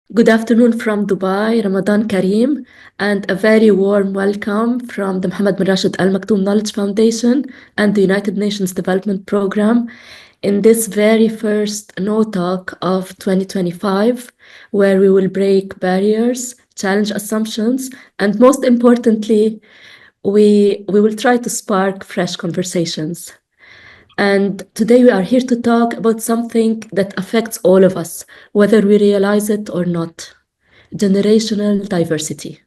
Good afternoon from Dubai, Ramadan Kareem, and a very warm welcome from the Mohammed bin Rashid Al Maktoum Knowledge Foundation and the United Nations Development Programme in this very first No Talk of 2025, where we will break barriers, challenge assumptions, and most importantly, we will try to spark fresh conversations. And today we are here to talk about something that affects all of us, whether we realize it or not: generational diversity.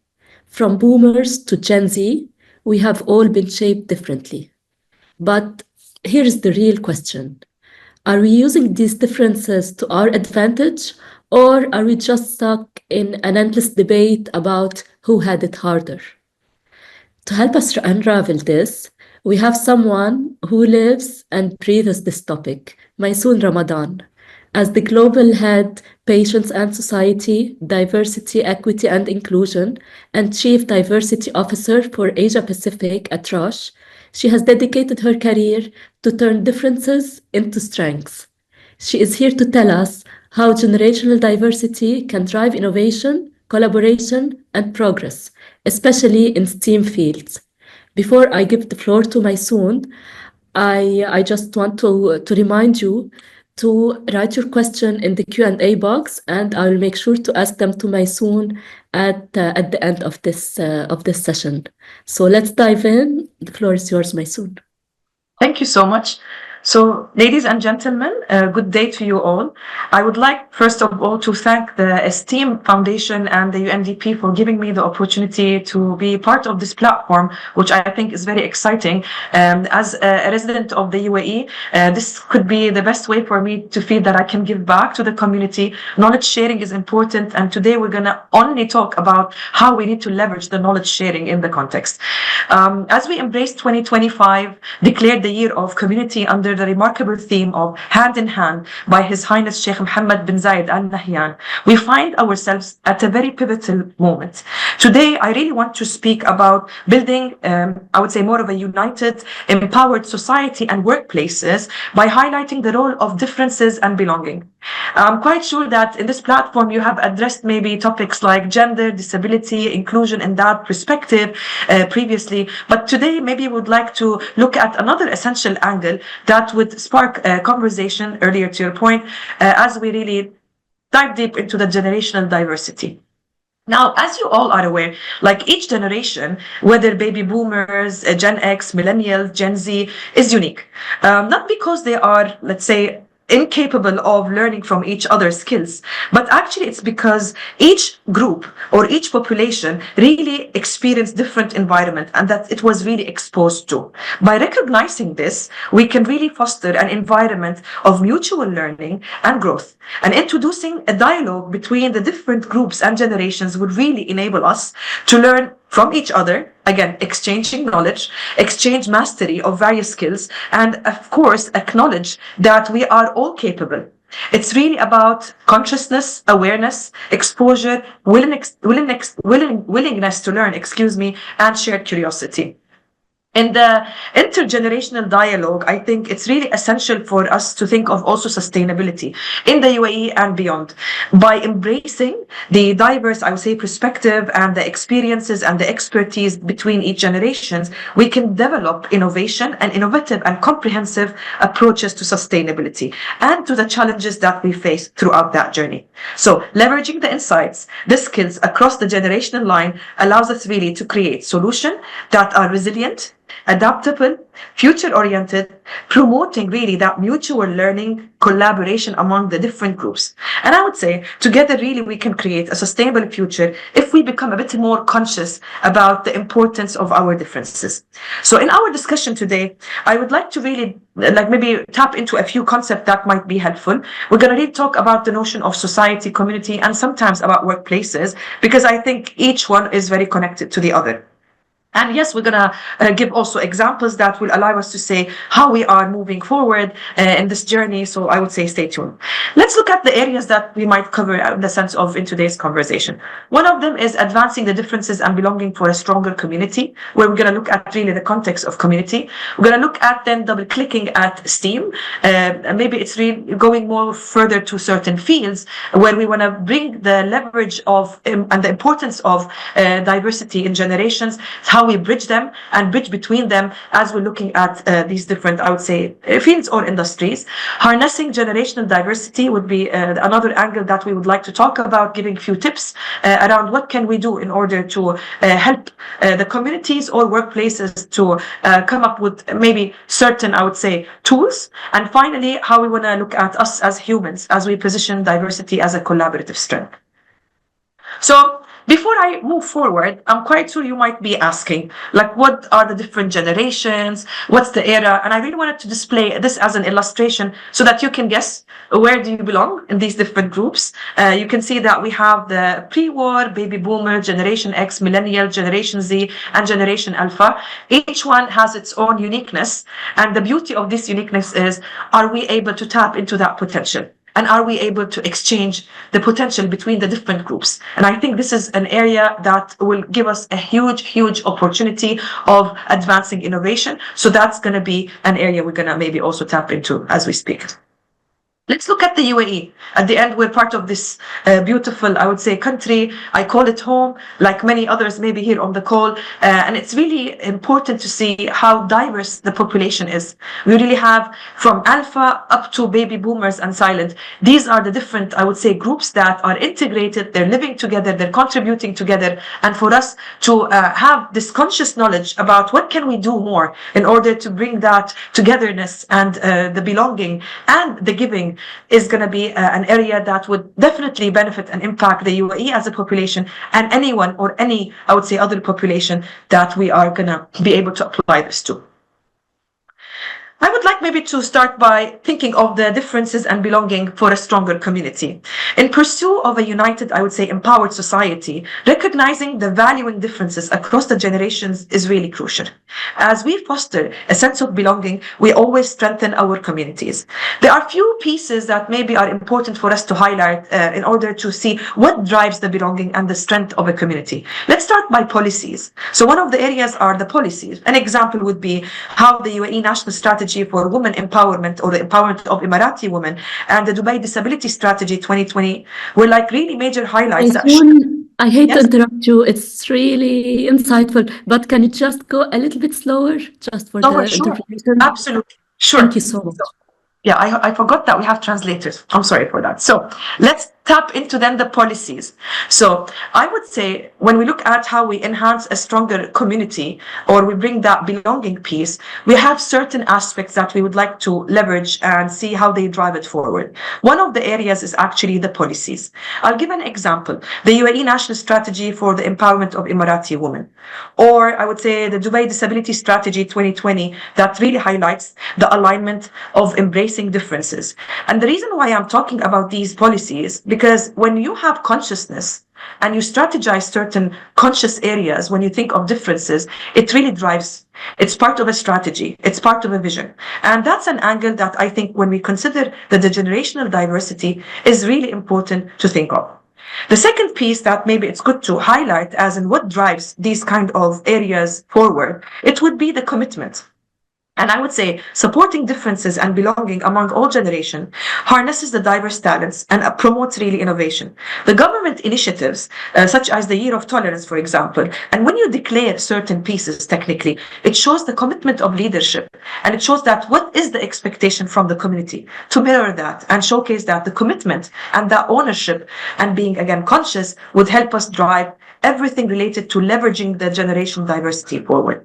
From boomers to Gen Z, we have all been shaped differently. But here is the real question: are we using these differences to our advantage, or are we just stuck in an endless debate about who had it harder? To help us unravel this, we have someone who lives and breathes this topic, Maysoun Ramadan. As the global head, Patients and Society, Diversity, Equity and Inclusion, and Chief Diversity Officer for Asia Pacific at Roche, she has dedicated her career to turn differences into strengths. She is here to tell us how generational diversity can drive innovation, collaboration, and progress, especially in STEAM fields. Before I give the floor to Maysoon, I just want to remind you to write your question in the Q&A box, and I'll make sure to ask them to Maysoon at the end of this session. So let's dive in. The floor is yours, Maysoon. Thank you so much. So, ladies and gentlemen, good day to you all. I would like, first of all, to thank the Esteem Foundation and the UNDP for giving me the opportunity to be part of this platform, which I think is very exciting. As a resident of the UAE, this could be the best way for me to feel that I can give back to the community. Knowledge sharing is important, and today we're going to only talk about how we need to leverage the knowledge sharing in the context. As we embrace 2025, declared the year of community under the remarkable theme of Hand in Hand by His Highness Sheikh Mohammed bin Zayed Al Nahyan, we find ourselves at a very pivotal moment. Today, I really want to speak about building, I would say, more of a united, empowered society and workplaces by highlighting the role of differences and belonging. I'm quite sure that in this platform you have addressed maybe topics like gender, disability, inclusion in that perspective previously, but today maybe we would like to look at another essential angle that would spark a conversation, earlier to your point, as we really dive deep into the generational diversity. Now, as you all are aware, like each generation, whether baby boomers, Gen X, millennials, Gen Z, is unique. Not because they are, let's say, incapable of learning from each other's skills, but actually it's because each group or each population really experienced different environment and that it was really exposed to. By recognizing this, we can really foster an environment of mutual learning and growth. And introducing a dialogue between the different groups and generations would really enable us to learn from each other, again, exchanging knowledge, exchange mastery of various skills, and of course, acknowledge that we are all capable. It's really about consciousness, awareness, exposure, willingness to learn, and shared curiosity. In the intergenerational dialogue, I think it's really essential for us to think of also sustainability in the UAE and beyond. By embracing the diverse, I would say, perspective and the experiences and the expertise between each generations, we can develop innovation and innovative and comprehensive approaches to sustainability and to the challenges that we face throughout that journey. So leveraging the insights, the skills across the generational line allows us really to create solutions that are resilient, adaptable, future-oriented, promoting really that mutual learning, collaboration among the different groups. And I would say together really we can create a sustainable future if we become a bit more conscious about the importance of our differences. So in our discussion today, I would like to really maybe tap into a few concepts that might be helpful. We're going to really talk about the notion of society, community, and sometimes about workplaces, because I think each one is very connected to the other. And yes, we're going to give also examples that will allow us to say how we are moving forward in this journey. So I would say stay tuned. Let's look at the areas that we might cover in the sense of in today's conversation. One of them is advancing the differences and belonging for a stronger community, where we're going to look at really the context of community. We're going to look at then double clicking at STEAM. Maybe it's really going more further to certain fields where we want to bring the leverage of and the importance of diversity in generations, how we bridge them and bridge between them as we're looking at these different, I would say, fields or industries. Harnessing generational diversity would be another angle that we would like to talk about, giving a few tips around what can we do in order to help the communities or workplaces to come up with maybe certain, I would say, tools. And finally, how we want to look at us as humans as we position diversity as a collaborative strength. So before I move forward, I'm quite sure you might be asking, like, what are the different generations? What's the era? And I really wanted to display this as an illustration so that you can guess where do you belong in these different groups. You can see that we have the pre-war, baby boomer, Generation X, millennial, Generation Z, and Generation Alpha. Each one has its own uniqueness. And the beauty of this uniqueness is, are we able to tap into that potential? And are we able to exchange the potential between the different groups? And I think this is an area that will give us a huge, huge opportunity of advancing innovation. So that's going to be an area we're going to maybe also tap into as we speak. Let's look at the UAE. At the end, we're part of this beautiful, I would say, country. I call it home, like many others maybe here on the call. And it's really important to see how diverse the population is. We really have from alpha up to baby boomers and silent. These are the different, I would say, groups that are integrated. They're living together. They're contributing together. And for us to have this conscious knowledge about what can we do more in order to bring that togetherness and the belonging and the giving is going to be an area that would definitely benefit and impact the UAE as a population and anyone or any, I would say, other population that we are going to be able to apply this to. I would like maybe to start by thinking of the differences and belonging for a stronger community. In pursuit of a united, I would say, empowered society, recognizing the valuing differences across the generations is really crucial. As we foster a sense of belonging, we always strengthen our communities. There are few pieces that maybe are important for us to highlight in order to see what drives the belonging and the strength of a community. Let's start by policies. So one of the areas are the policies. An example would be how the UAE National Strategy for Women Empowerment or the Empowerment of Emirati Women and the Dubai Disability Strategy 2020 were like really major highlights. I hate to interrupt you. It's really insightful, but can you just go a little bit slower just for the interpretation? Absolutely. Sure. Thank you so much. Yeah, I forgot that we have translators. I'm sorry for that. So let's tap into then the policies. So I would say when we look at how we enhance a stronger community or we bring that belonging piece, we have certain aspects that we would like to leverage and see how they drive it forward. One of the areas is actually the policies. I'll give an example. The UAE National Strategy for the Empowerment of Emirati Women, or I would say the Dubai Disability Strategy 2020 that really highlights the alignment of embracing differences. And the reason why I'm talking about these policies, because when you have consciousness and you strategize certain conscious areas, when you think of differences, it really drives. It's part of a strategy. It's part of a vision. And that's an angle that I think when we consider that the generational diversity is really important to think of. The second piece that maybe it's good to highlight as in what drives these kind of areas forward, it would be the commitment. And I would say supporting differences and belonging among all generations harnesses the diverse talents and promotes really innovation. The government initiatives, such as the Year of Tolerance, for example, and when you declare certain pieces technically, it shows the commitment of leadership and it shows that what is the expectation from the community to mirror that and showcase that the commitment and that ownership and being again conscious would help us drive everything related to leveraging the generational diversity forward.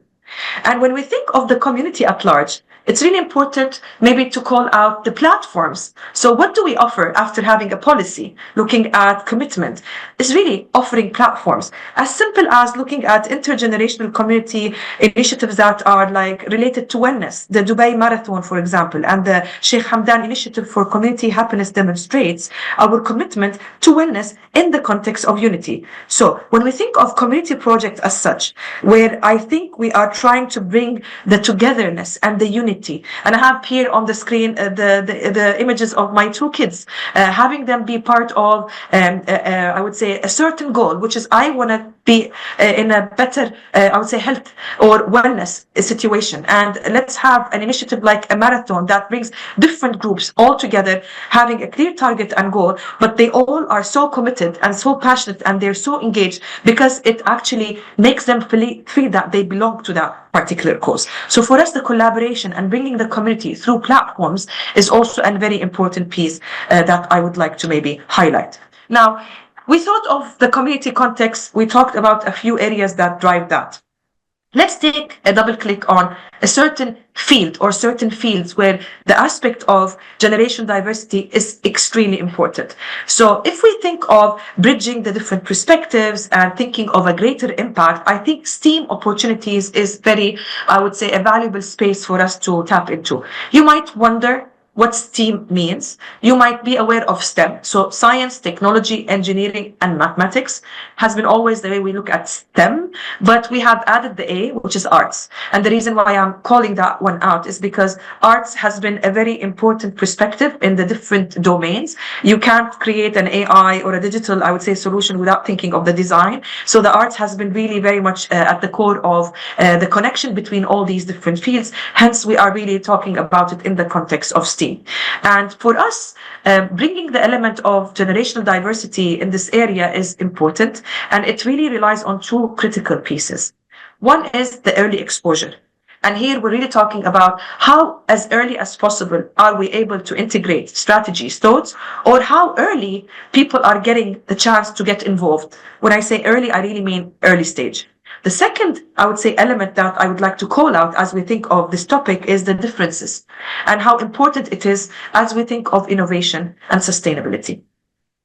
And when we think of the community at large, it's really important maybe to call out the platforms. So what do we offer after having a policy? Looking at commitment is really offering platforms as simple as looking at intergenerational community initiatives that are like related to wellness. The Dubai Marathon, for example, and the Sheikh Hamdan Initiative for Community Happiness demonstrates our commitment to wellness in the context of unity. So when we think of community projects as such, where I think we are trying to bring the togetherness and the unity, and I have here on the screen the images of my two kids, having them be part of, I would say, a certain goal, which is I want to be in a better, I would say, health or wellness situation. And let's have an initiative like a marathon that brings different groups all together, having a clear target and goal, but they all are so committed and so passionate and they're so engaged because it actually makes them feel that they belong to that particular cause. So for us, the collaboration and bringing the community through platforms is also a very important piece that I would like to maybe highlight. Now, we thought of the community context. We talked about a few areas that drive that. Let's take a double click on a certain field or certain fields where the aspect of generation diversity is extremely important. So if we think of bridging the different perspectives and thinking of a greater impact, I think STEAM opportunities is very, I would say, a valuable space for us to tap into. You might wonder what STEAM means. You might be aware of STEM. So science, technology, engineering, and mathematics has been always the way we look at STEM, but we have added the A, which is arts. And the reason why I'm calling that one out is because arts has been a very important perspective in the different domains. You can't create an AI or a digital, I would say, solution without thinking of the design. So the arts has been really very much at the core of the connection between all these different fields. Hence, we are really talking about it in the context of STEAM. And for us, bringing the element of generational diversity in this area is important, and it really relies on two critical pieces. One is the early exposure. And here we're really talking about how, as early as possible, are we able to integrate strategies, thoughts, or how early people are getting the chance to get involved. When I say early, I really mean early stage. The second, I would say, element that I would like to call out as we think of this topic is the differences and how important it is as we think of innovation and sustainability.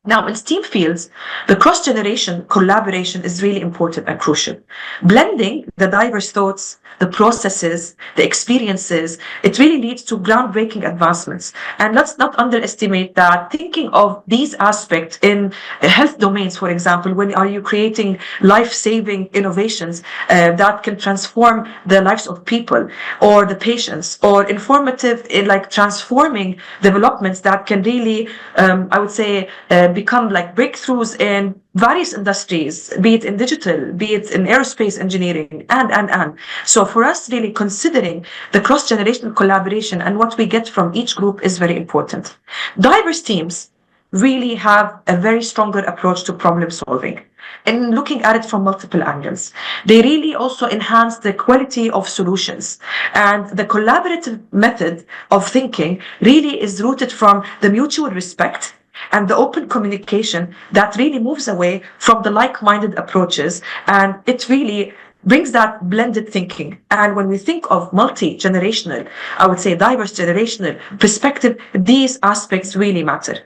Now, in STEAM fields, the cross-generation collaboration is really important and crucial. Blending the diverse thoughts, the processes, the experiences, it really leads to groundbreaking advancements. And let's not underestimate that thinking of these aspects in health domains, for example, when are you creating life-saving innovations that can transform the lives of people or the patients, or informative, like transforming developments that can really, I would say, become like breakthroughs in various industries, be it in digital, be it in aerospace engineering, and. So for us, really considering the cross-generational collaboration and what we get from each group is very important. Diverse teams really have a very stronger approach to problem solving and looking at it from multiple angles. They really also enhance the quality of solutions. And the collaborative method of thinking really is rooted from the mutual respect and the open communication that really moves away from the like-minded approaches, and it really brings that blended thinking. And when we think of multi-generational, I would say diverse generational perspective, these aspects really matter.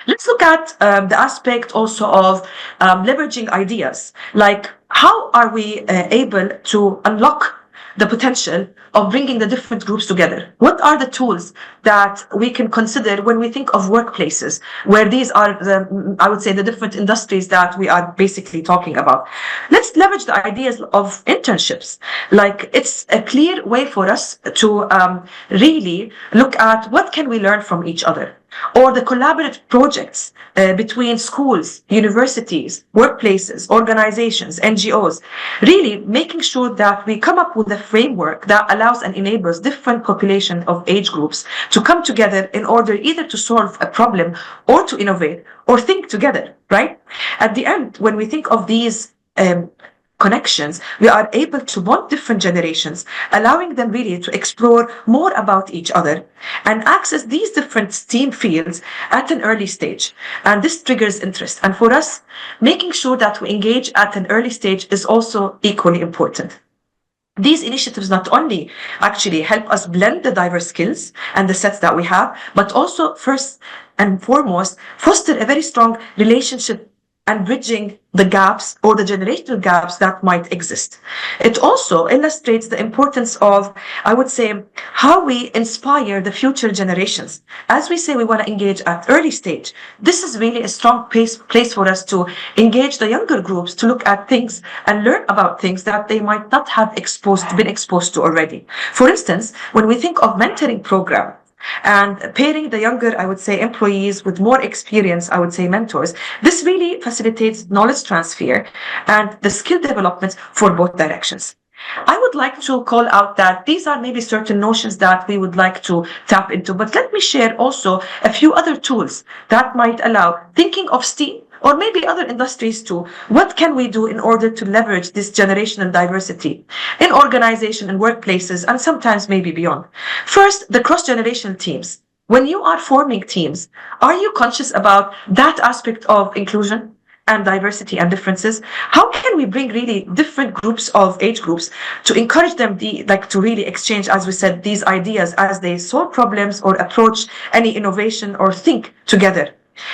Let's look at the aspect also of leveraging ideas, like how are we able to unlock the potential of bringing the different groups together? What are the tools that we can consider when we think of workplaces, where these are the, I would say, the different industries that we are basically talking about? Let's leverage the ideas of internships. Like, it's a clear way for us to really look at what can we learn from each other, or the collaborative projects between schools, universities, workplaces, organizations, NGOs, really making sure that we come up with a framework that allows and enables different population of age groups to come together in order either to solve a problem or to innovate or think together, right? At the end, when we think of these connections, we are able to bond different generations, allowing them really to explore more about each other and access these different STEAM fields at an early stage. And this triggers interest. And for us, making sure that we engage at an early stage is also equally important. These initiatives not only actually help us blend the diverse skills and the sets that we have, but also first and foremost, foster a very strong relationship and bridging the gaps or the generational gaps that might exist. It also illustrates the importance of, I would say, how we inspire the future generations. As we say, we want to engage at early stage. This is really a strong place for us to engage the younger groups to look at things and learn about things that they might not have been exposed to already. For instance, when we think of mentoring program, and pairing the younger, I would say, employees with more experience, I would say, mentors, this really facilitates knowledge transfer and the skill development for both directions. I would like to call out that these are maybe certain notions that we would like to tap into, but let me share also a few other tools that might allow thinking of STEAM or maybe other industries too. What can we do in order to leverage this generational diversity in organization and workplaces and sometimes maybe beyond? First, the cross-generational teams. When you are forming teams, are you conscious about that aspect of inclusion and diversity and differences? How can we bring really different groups of age groups to encourage them to really exchange, as we said, these ideas as they solve problems or approach any innovation or think together?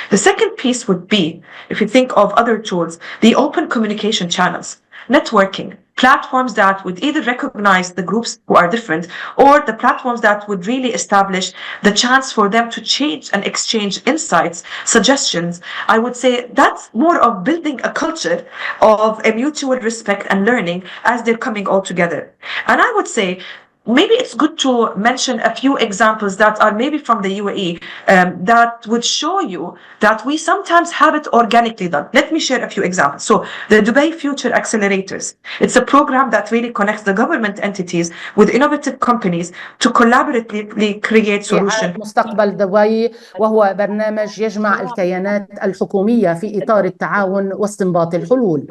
The second piece would be, if you think of other tools, the open communication channels, networking, platforms that would either recognize the groups who are different or the platforms that would really establish the chance for them to change and exchange insights, suggestions. I would say that's more of building a culture of a mutual respect and learning as they're coming all together. And I would say maybe it's good to mention a few examples that are maybe from the UAE that would show you that we sometimes have it organically done. Let me share a few examples. So the Dubai Future Accelerators, it's a program that really connects the government entities with innovative companies to collaboratively create solutions. مستقبل دبي، وهو برنامج يجمع الكيانات الحكومية في إطار التعاون واستنباط الحلول.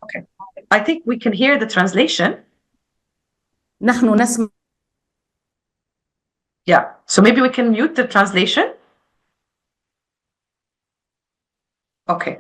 Okay. I think we can hear the translation. نحن نسمع. Yeah, so maybe we can mute the translation. Okay.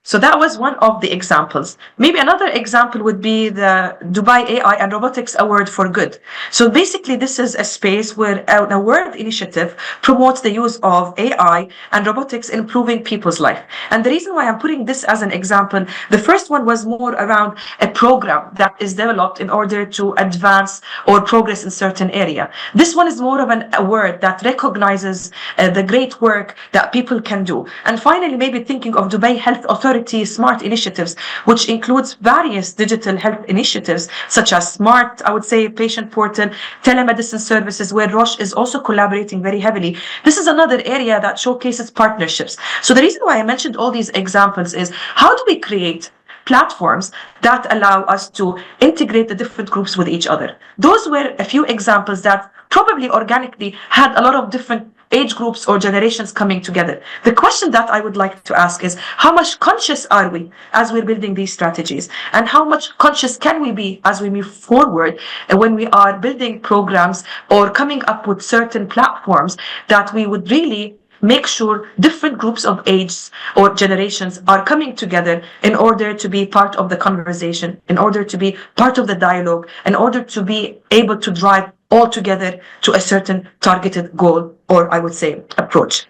So that was one of the examples. Maybe another example would be the Dubai AI and Robotics Award for Good. So basically, this is a space where an award initiative promotes the use of AI and robotics in improving people's life. And the reason why I'm putting this as an example, the first one was more around a program that is developed in order to advance or progress in certain area. This one is more of an award that recognizes the great work that people can do. And finally, maybe thinking of Dubai Health Authority smart initiatives, which includes various digital health initiatives such as smart, I would say, patient portal, telemedicine services, where Roche is also collaborating very heavily. This is another area that showcases partnerships. So the reason why I mentioned all these examples is how do we create platforms that allow us to integrate the different groups with each other? Those were a few examples that probably organically had a lot of different age groups or generations coming together. The question that I would like to ask is, how much conscious are we as we're building these strategies? And how much conscious can we be as we move forward when we are building programs or coming up with certain platforms that we would really make sure different groups of ages or generations are coming together in order to be part of the conversation, in order to be part of the dialogue, in order to be able to drive all together to a certain targeted goal, or I would say approach.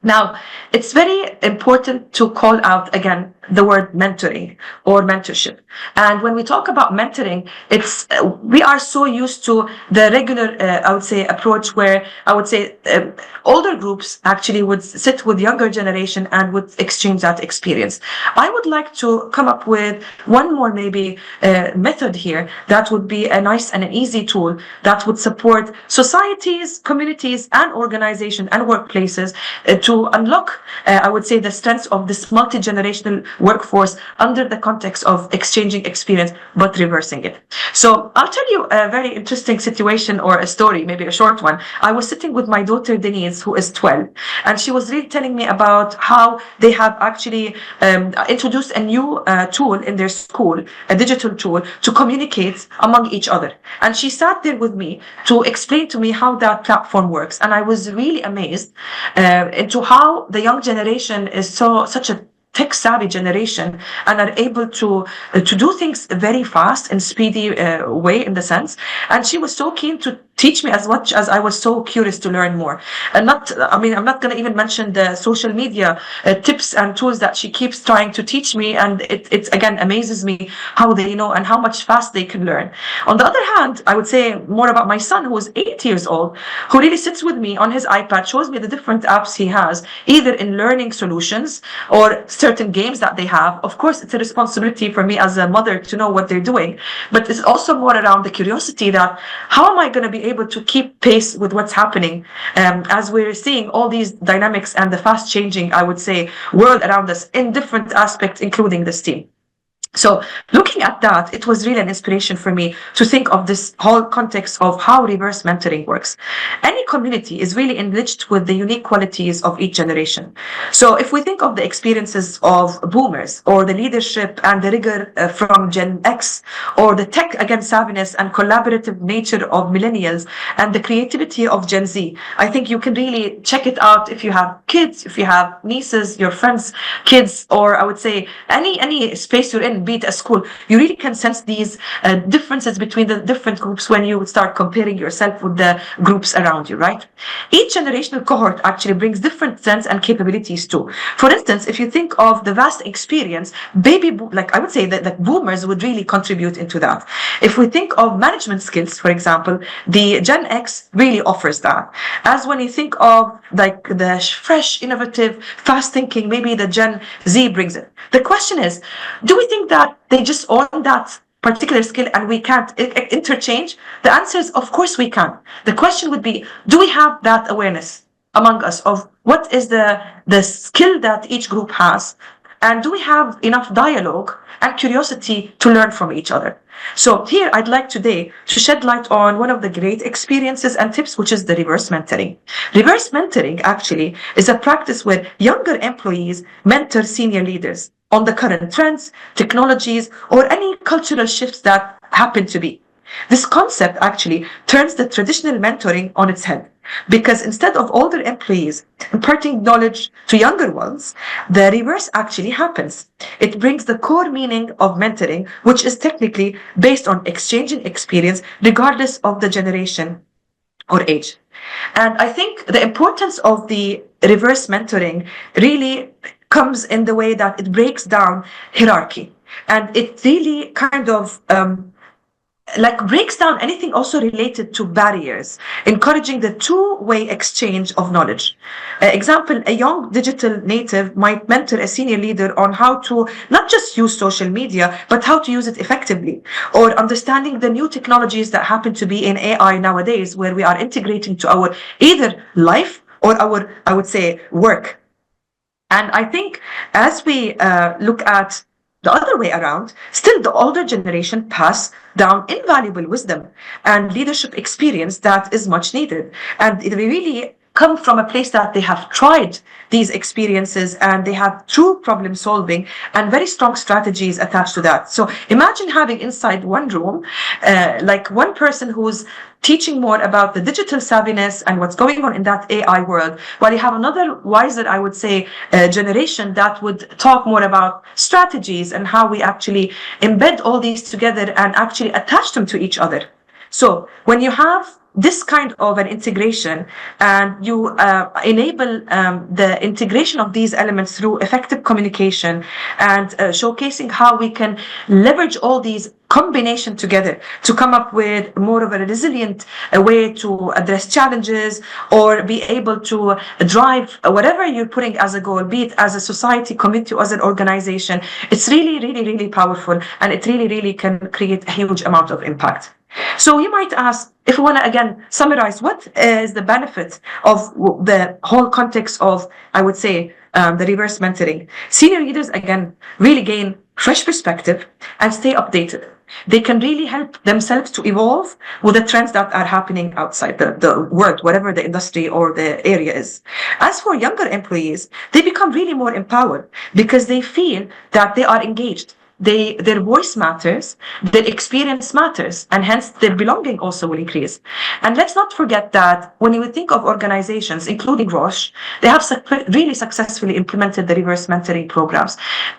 Now, it's very important to call out again the word mentoring or mentorship. And when we talk about mentoring, it's we are so used to the regular, I would say, approach where I would say older groups actually would sit with younger generation and would exchange that experience. I would like to come up with one more maybe method here that would be a nice and an easy tool that would support societies, communities, and organizations and workplaces to unlock, I would say, the strengths of this multi-generational workforce under the context of exchanging experience, but reversing it. So I'll tell you a very interesting situation or a story, maybe a short one. I was sitting with my daughter Denise, who is 12, and she was really telling me about how they have actually introduced a new tool in their school, a digital tool to communicate among each other. And she sat there with me to explain to me how that platform works. And I was really amazed into how the young generation is such a tech-savvy generation and are able to do things very fast and speedy way, in the sense. And she was so keen to teach me as much as I was so curious to learn more. And I'm not going to even mention the social media tips and tools that she keeps trying to teach me. And it again amazes me how they know and how much fast they can learn. On the other hand, I would say more about my son, who is 8 years old, who really sits with me on his iPad, shows me the different apps he has, either in learning solutions or certain games that they have. Of course, it's a responsibility for me as a mother to know what they're doing, but it's also more around the curiosity that how am I going to be able to keep pace with what's happening as we're seeing all these dynamics and the fast changing, I would say, world around us in different aspects, including the STEAM. So looking at that, it was really an inspiration for me to think of this whole context of how reverse mentoring works. Any community is really enriched with the unique qualities of each generation. So if we think of the experiences of boomers, or the leadership and the rigor from Gen X, or the tech against savviness and collaborative nature of millennials, and the creativity of Gen Z, I think you can really check it out if you have kids, if you have nieces, your friends' kids, or I would say any space you're in, be it a school, you really can sense these differences between the different groups when you start comparing yourself with the groups around you, right? Each generational cohort actually brings different strengths and capabilities too. For instance, if you think of the vast experience, I would say that boomers would really contribute into that. If we think of management skills, for example, the Gen X really offers that. As when you think of like the fresh, innovative, fast thinking, maybe the Gen Z brings it. The question is, do we think that they just own that particular skill and we can't interchange? The answer is, of course we can. The question would be, do we have that awareness among us of what is the skill that each group has? And do we have enough dialogue and curiosity to learn from each other? So here I'd like today to shed light on one of the great experiences and tips, which is the reverse mentoring. Reverse mentoring actually is a practice where younger employees mentor senior leaders on the current trends, technologies, or any cultural shifts that happen to be. This concept actually turns the traditional mentoring on its head, because instead of older employees imparting knowledge to younger ones, the reverse actually happens. It brings the core meaning of mentoring, which is technically based on exchanging experience regardless of the generation or age. And I think the importance of the reverse mentoring really comes in the way that it breaks down hierarchy, and it really kind of breaks down anything also related to barriers, encouraging the two-way exchange of knowledge. Example, a young digital native might mentor a senior leader on how to not just use social media, but how to use it effectively, or understanding the new technologies that happen to be in AI nowadays, where we are integrating to our either life or our, I would say, work. And I think as we look at the other way around, still the older generation pass down invaluable wisdom and leadership experience that is much needed. And they really come from a place that they have tried these experiences and they have true problem solving and very strong strategies attached to that. So imagine having inside one room, like one person who's teaching more about the digital savviness and what's going on in that AI world, while you have another wiser, I would say, generation that would talk more about strategies and how we actually embed all these together and actually attach them to each other. So when you have this kind of an integration and you enable the integration of these elements through effective communication and showcasing how we can leverage all these combination together to come up with more of a resilient way to address challenges or be able to drive whatever you're putting as a goal, be it as a society, community, or as an organization, it's really, really, really powerful, and it really, really can create a huge amount of impact. So you might ask, if we want to again summarize, what is the benefit of the whole context of, I would say, the reverse mentoring? Senior leaders, again, really gain fresh perspective and stay updated. They can really help themselves to evolve with the trends that are happening outside the world, whatever the industry or the area is. As for younger employees, they become really more empowered because they feel that they are engaged. their voice matters, their experience matters, and hence their belonging also will increase. And let's not forget that when you think of organizations, including Roche, they have really successfully implemented the reverse mentoring programs,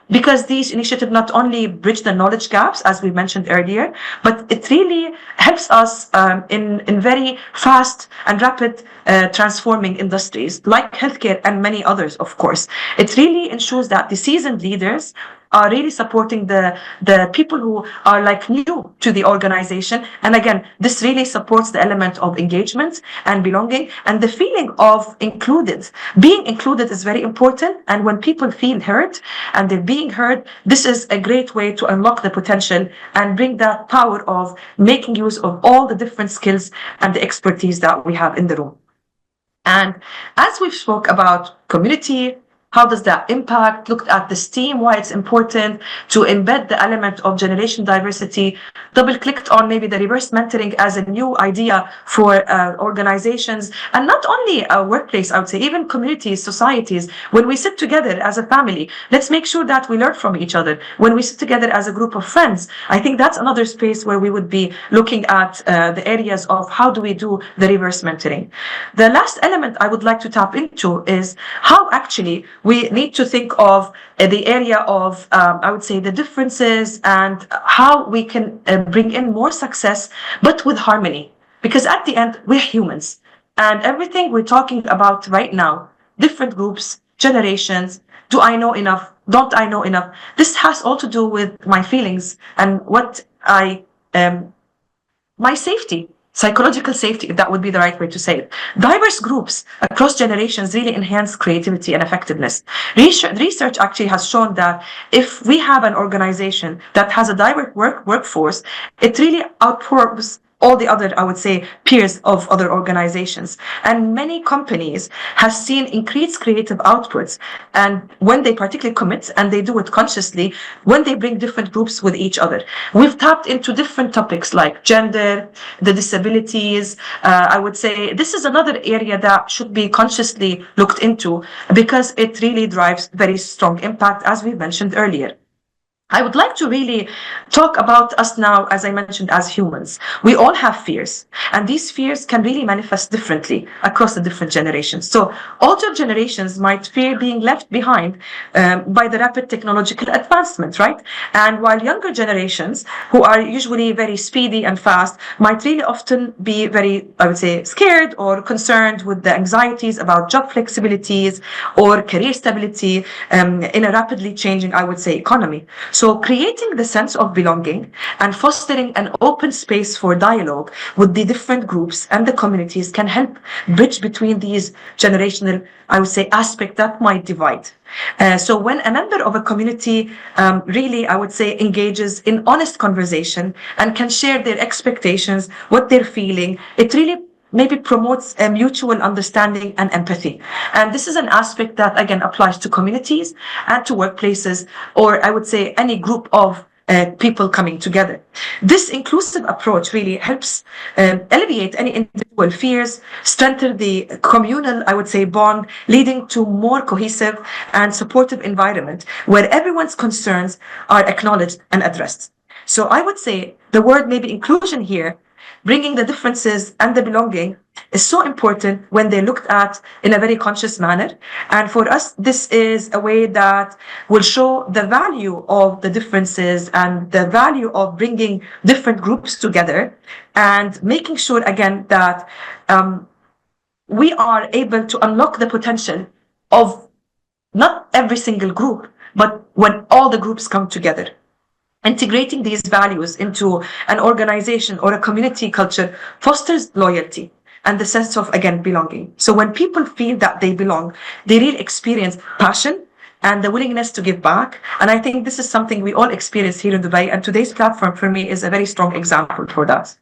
because these initiatives not only bridge the knowledge gaps, as we mentioned earlier, but it really helps us in very fast and rapid transforming industries like healthcare and many others, of course. It really ensures that the seasoned leaders are really supporting the people who are like new to the organization. And again, this really supports the element of engagement and belonging and the feeling of included. Being included is very important. And when people feel heard and they're being heard, this is a great way to unlock the potential and bring that power of making use of all the different skills and the expertise that we have in the room. And as we've spoke about community, how does that impact? Looked at the STEAM, why it's important to embed the element of generation diversity, double-clicked on maybe the reverse mentoring as a new idea for organizations, and not only a workplace, I would say, even communities, societies. When we sit together as a family, let's make sure that we learn from each other. When we sit together as a group of friends, I think that's another space where we would be looking at the areas of how do we do the reverse mentoring. The last element I would like to tap into is how actually we need to think of the area of, I would say, the differences and how we can bring in more success, but with harmony. Because at the end, we're humans. And everything we're talking about right now, different groups, generations, do I know enough? Don't I know enough? This has all to do with my feelings and what my safety. Psychological safety, if that would be the right way to say it. Diverse groups across generations really enhance creativity and effectiveness. Research actually has shown that if we have an organization that has a diverse workforce, it really outperforms all the other, I would say, peers of other organizations. And many companies have seen increased creative outputs. And when they particularly commit, and they do it consciously, when they bring different groups with each other. We've tapped into different topics like gender, the disabilities. I would say this is another area that should be consciously looked into because it really drives very strong impact, as we mentioned earlier. I would like to really talk about us now, as I mentioned, as humans. We all have fears, and these fears can really manifest differently across the different generations. So older generations might fear being left behind by the rapid technological advancement, right? And while younger generations, who are usually very speedy and fast, might really often be very, I would say, scared or concerned with the anxieties about job flexibilities or career stability in a rapidly changing, I would say, economy. So creating the sense of belonging and fostering an open space for dialogue with the different groups and the communities can help bridge between these generational, I would say, aspects that might divide. So when a member of a community really, I would say, engages in honest conversation and can share their expectations, what they're feeling, it really maybe promotes a mutual understanding and empathy. And this is an aspect that, again, applies to communities and to workplaces, or I would say any group of people coming together. This inclusive approach really helps alleviate any individual fears, strengthen the communal, I would say, bond, leading to more cohesive and supportive environment where everyone's concerns are acknowledged and addressed. So I would say the word maybe inclusion here, bringing the differences and the belonging, is so important when they're looked at in a very conscious manner. And for us, this is a way that will show the value of the differences and the value of bringing different groups together and making sure, again, that we are able to unlock the potential of not every single group, but when all the groups come together. Integrating these values into an organization or a community culture fosters loyalty and the sense of, again, belonging. So when people feel that they belong, they really experience passion and the willingness to give back. And I think this is something we all experience here in Dubai. And today's platform for me is a very strong example for that.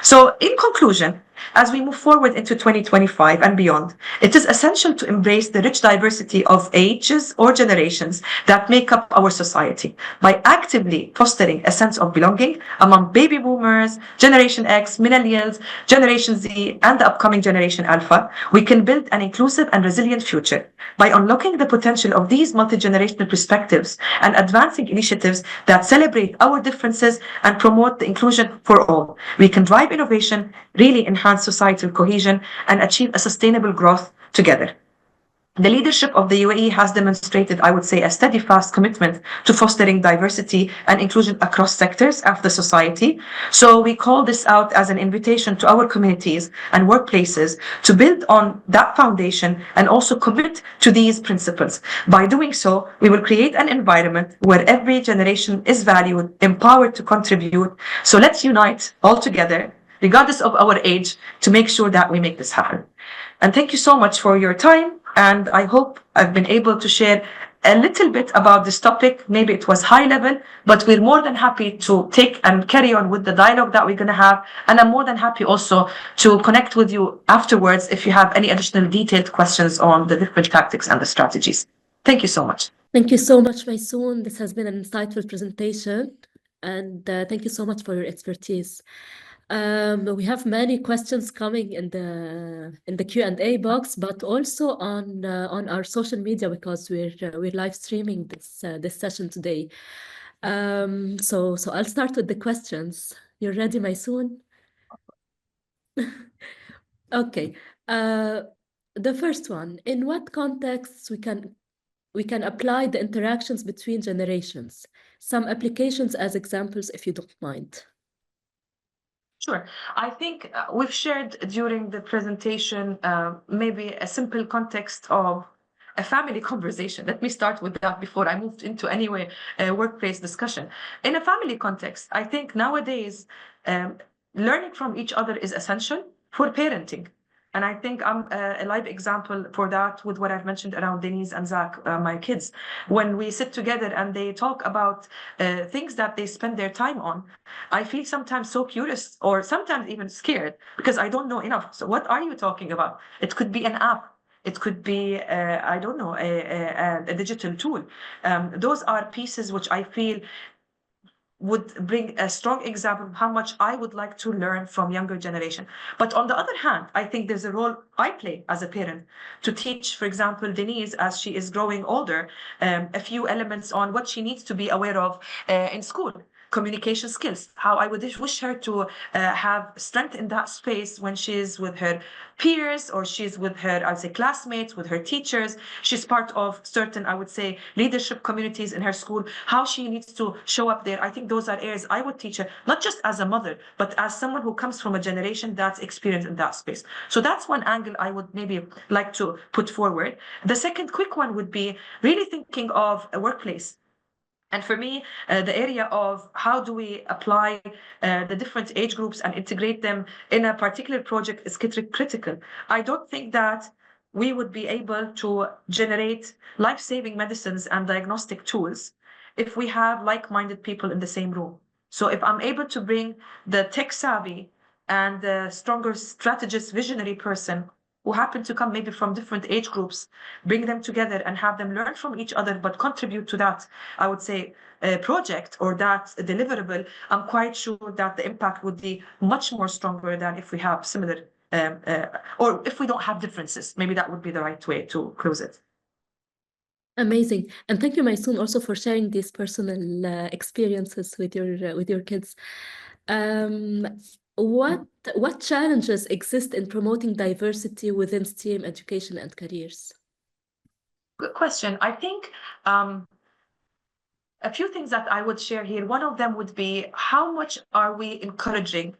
So in conclusion, As we move forward into 2025 and beyond, it is essential to embrace the rich diversity of ages or generations that make up our society by actively fostering a sense of belonging among baby boomers, Generation X, millennials, Generation Z, and the upcoming Generation Alpha. We can build an inclusive and resilient future by unlocking the potential of these multi-generational perspectives and advancing initiatives that celebrate our differences and promote the inclusion for all. We can drive innovation, really enhance societal cohesion, and achieve a sustainable growth together. The leadership of the UAE has demonstrated, I would say, a steadfast commitment to fostering diversity and inclusion across sectors of the society. So we call this out as an invitation to our communities and workplaces to build on that foundation and also commit to these principles. By doing so, we will create an environment where every generation is valued, empowered to contribute. So let's unite all together, regardless of our age, to make sure that we make this happen. And thank you so much for your time. And I hope I've been able to share a little bit about this topic. Maybe it was high level, but we're more than happy to take and carry on with the dialogue that we're going to have. And I'm more than happy also to connect with you afterwards if you have any additional detailed questions on the different tactics and the strategies. Thank you so much. Thank you so much, Maysoun. This has been an insightful presentation, and thank you so much for your expertise. We have many questions coming in the Q&A box, but also on our social media because we're live streaming this session today. So I'll start with the questions. You ready, Maysoun? Okay. The first one: in what contexts we can apply the interactions between generations? Some applications as examples, if you don't mind. Sure. I think we've shared during the presentation maybe a simple context of a family conversation. Let me start with that before I moved into anyway workplace discussion. In a family context, I think nowadays learning from each other is essential for parenting. And I think I'm a live example for that with what I've mentioned around Denise and Zach, my kids. When we sit together and they talk about things that they spend their time on, I feel sometimes so curious or sometimes even scared because I don't know enough. So what are you talking about? It could be an app. It could be, I don't know, a digital tool. Those are pieces which I feel would bring a strong example of how much I would like to learn from younger generation. But on the other hand, I think there's a role I play as a parent to teach, for example, Denise, as she is growing older, a few elements on what she needs to be aware of in school. Communication skills, how I would wish her to have strength in that space when she's with her peers or she's with her, I would say, classmates, with her teachers. She's part of certain, I would say, leadership communities in her school, how she needs to show up there. I think those are areas I would teach her, not just as a mother, but as someone who comes from a generation that's experienced in that space. So that's one angle I would maybe like to put forward. The second quick one would be really thinking of a workplace. And for me, the area of how do we apply the different age groups and integrate them in a particular project is critical. I don't think that we would be able to generate life-saving medicines and diagnostic tools if we have like-minded people in the same room. So if I'm able to bring the tech savvy and the stronger strategist, visionary person who happen to come maybe from different age groups, bring them together and have them learn from each other, but contribute to that, I would say, project or that deliverable, I'm quite sure that the impact would be much more stronger than if we have similar, or if we don't have differences. Maybe that would be the right way to close it. Amazing. And thank you, Maysoun, also for sharing these personal experiences with your kids. What challenges exist in promoting diversity within STEAM education and careers? Good question. I think a few things that I would share here. One of them would be how much are we encouraging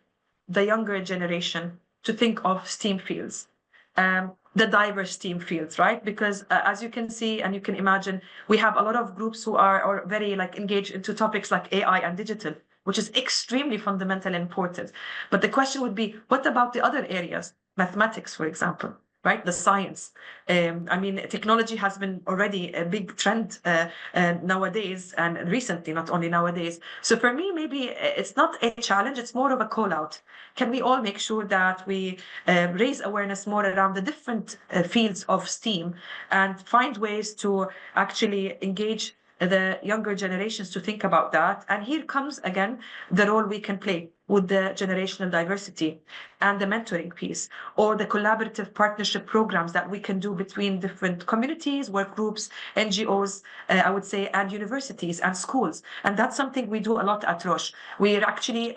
the younger generation to think of STEAM fields, the diverse STEAM fields, right? Because as you can see and you can imagine, we have a lot of groups who are very engaged into topics like AI and digital, which is extremely fundamental and important. But the question would be, what about the other areas? Mathematics, for example, right? The science. I mean, technology has been already a big trend nowadays and recently, not only nowadays. So for me, maybe it's not a challenge, it's more of a call out. Can we all make sure that we raise awareness more around the different fields of STEAM and find ways to actually engage the younger generations to think about that? And here comes again the role we can play with the generational diversity and the mentoring piece, or the collaborative partnership programs that we can do between different communities, work groups, NGOs, I would say, and universities and schools. And that's something we do a lot at Roche. We actually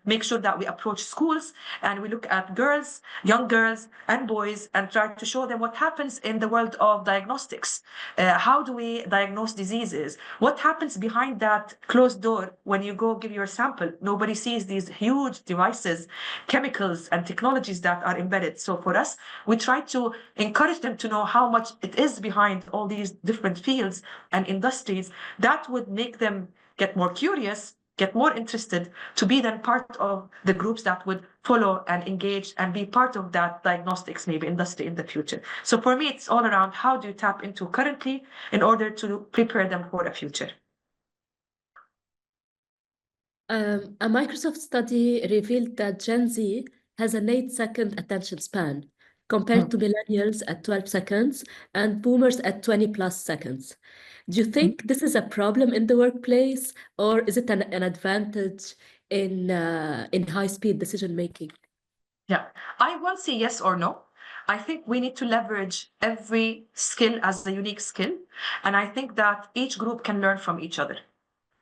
make sure that we approach schools and we look at girls, young girls and boys, and try to show them what happens in the world of diagnostics. How do we diagnose diseases? What happens behind that closed door when you go give your sample? Nobody sees these huge devices, chemicals, and technologies that are embedded. So for us, we try to encourage them to know how much it is behind all these different fields and industries. That would make them get more curious, get more interested, to be then part of the groups that would follow and engage and be part of that diagnostics maybe industry in the future. So for me, it's all around how do you tap into currently in order to prepare them for a future. A Microsoft study revealed that Gen Z has an 8-second attention span compared to millennials at 12 seconds and boomers at 20 plus seconds. Do you think this is a problem in the workplace, or is it an advantage in high-speed decision making? Yeah, I won't say yes or no. I think we need to leverage every skill as a unique skill. And I think that each group can learn from each other.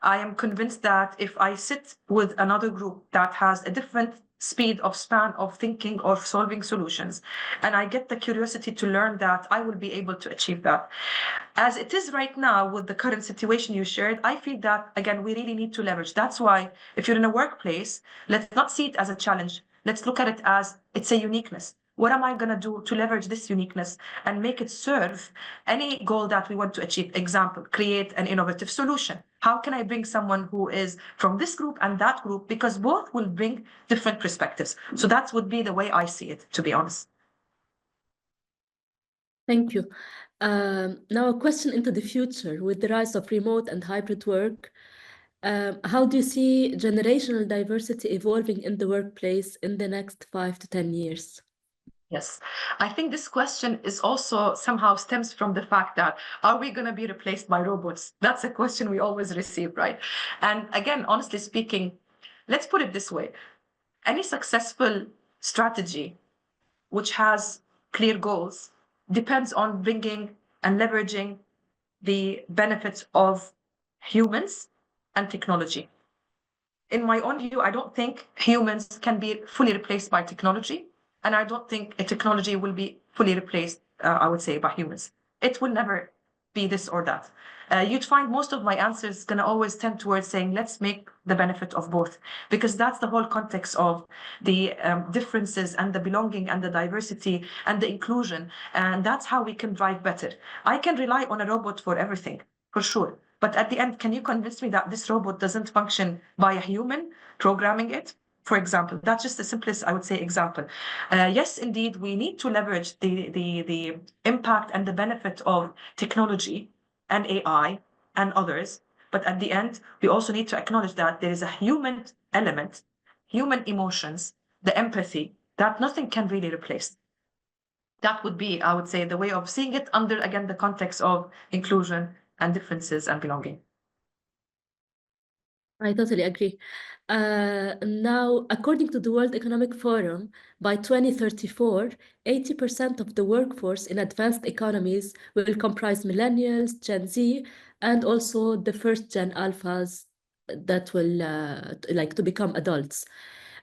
I am convinced that if I sit with another group that has a different speed of span of thinking or solving solutions, and I get the curiosity to learn that, I will be able to achieve that. As it is right now with the current situation you shared, I feel that, again, we really need to leverage. That's why if you're in a workplace, let's not see it as a challenge. Let's look at it as it's a uniqueness. What am I going to do to leverage this uniqueness and make it serve any goal that we want to achieve? Example, create an innovative solution. How can I bring someone who is from this group and that group? Because both will bring different perspectives. So that would be the way I see it, to be honest. Thank you. Now, a question into the future. With the rise of remote and hybrid work, how do you see generational diversity evolving in the workplace in the next 5 to 10 years? Yes, I think this question is also somehow stems from the fact that, are we going to be replaced by robots? That's a question we always receive, right? And again, honestly speaking, let's put it this way. Any successful strategy which has clear goals depends on bringing and leveraging the benefits of humans and technology. In my own view, I don't think humans can be fully replaced by technology. And I don't think a technology will be fully replaced, I would say, by humans. It will never be this or that. You'd find most of my answers going to always tend towards saying, let's make the benefit of both, because that's the whole context of the differences and the belonging and the diversity and the inclusion. And that's how we can drive better. I can rely on a robot for everything, for sure. But at the end, can you convince me that this robot doesn't function by a human programming it? For example, that's just the simplest, I would say, example. Yes, indeed, we need to leverage the impact and the benefit of technology and AI and others. But at the end, we also need to acknowledge that there is a human element, human emotions, the empathy that nothing can really replace. That would be, I would say, the way of seeing it under, again, the context of inclusion and differences and belonging. I totally agree. Now, according to the World Economic Forum, by 2034, 80% of the workforce in advanced economies will comprise millennials, Gen Z, and also the first gen alphas that will like to become adults.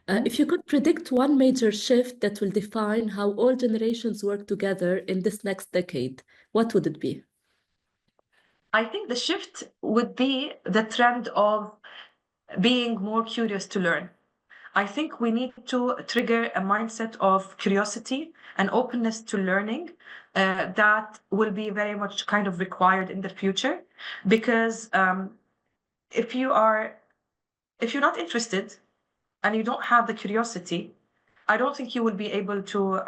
If you could predict one major shift that will define how all generations work together in this next decade, what would it be? I think the shift would be the trend of being more curious to learn. I think we need to trigger a mindset of curiosity and openness to learning that will be very much kind of required in the future. Because if you're not interested and you don't have the curiosity, I don't think you will be able to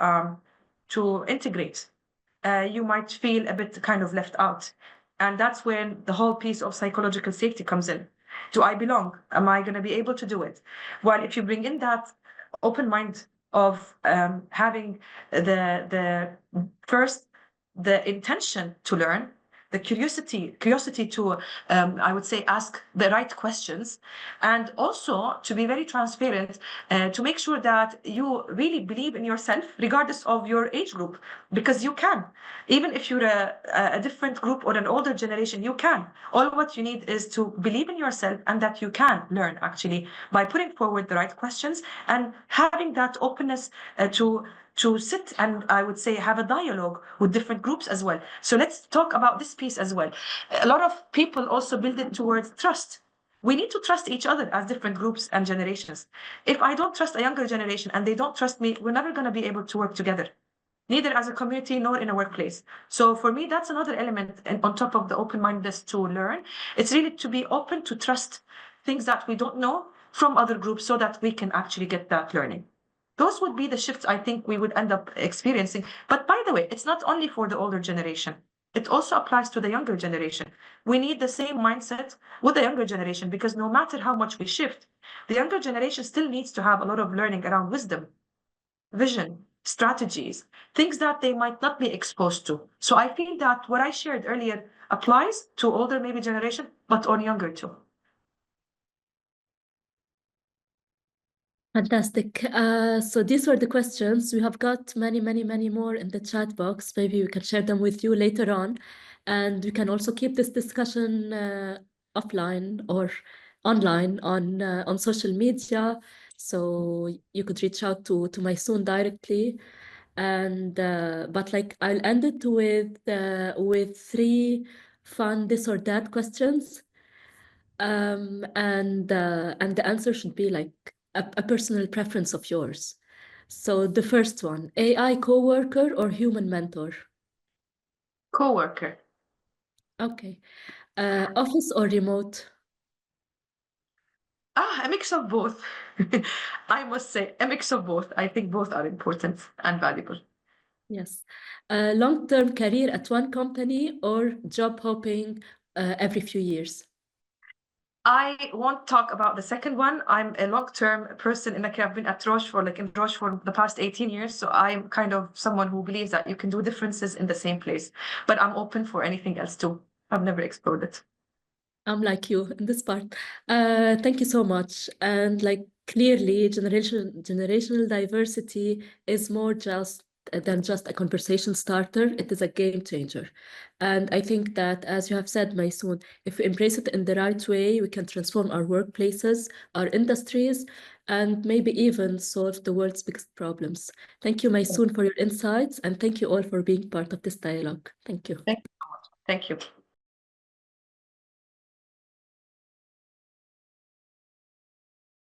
to integrate. You might feel a bit kind of left out. And that's when the whole piece of psychological safety comes in. Do I belong? Am I going to be able to do it? Well, if you bring in that open mind of having the first, the intention to learn, the curiosity to, I would say, ask the right questions, and also to be very transparent, to make sure that you really believe in yourself, regardless of your age group, because you can. Even if you're a different group or an older generation, you can. All what you need is to believe in yourself and that you can learn actually by putting forward the right questions and having that openness to sit and I would say have a dialogue with different groups as well. So let's talk about this piece as well. A lot of people also build it towards trust. We need to trust each other as different groups and generations. If I don't trust a younger generation and they don't trust me, we're never going to be able to work together, neither as a community nor in a workplace. So for me, that's another element on top of the open-mindedness to learn. It's really to be open to trust things that we don't know from other groups so that we can actually get that learning. Those would be the shifts I think we would end up experiencing. But by the way, it's not only for the older generation. It also applies to the younger generation. We need the same mindset with the younger generation because no matter how much we shift, the younger generation still needs to have a lot of learning around wisdom, vision, strategies, things that they might not be exposed to. So I feel that what I shared earlier applies to older maybe generation, but on younger too. Fantastic. So these were the questions. We have got many, many, many more in the chat box. Maybe we can share them with you later on. And we can also keep this discussion offline or online on social media. So you could reach out to Maysoun directly. And but like I'll end it with 3 fun this or that questions. And the answer should be like a personal preference of yours. So the first one, AI coworker or human mentor? Coworker. Okay. Office or remote? A mix of both. I must say, a mix of both. I think both are important and valuable. Yes. Long-term career at one company or job hopping every few years? I won't talk about the second one. I'm a long-term person I've been at Roche for in Roche for the past 18 years. So I'm kind of someone who believes that you can do differences in the same place, but I'm open for anything else too. I've never explored it. I'm like you in this part. Thank you so much. And like clearly, generational diversity is more just than just a conversation starter. It is a game changer. And I think that, as you have said, Maysoun, if we embrace it in the right way, we can transform our workplaces, our industries, and maybe even solve the world's biggest problems. Thank you, Maysoun, for your insights, and thank you all for being part of this dialogue. Thank you. Thank you so much. Thank you.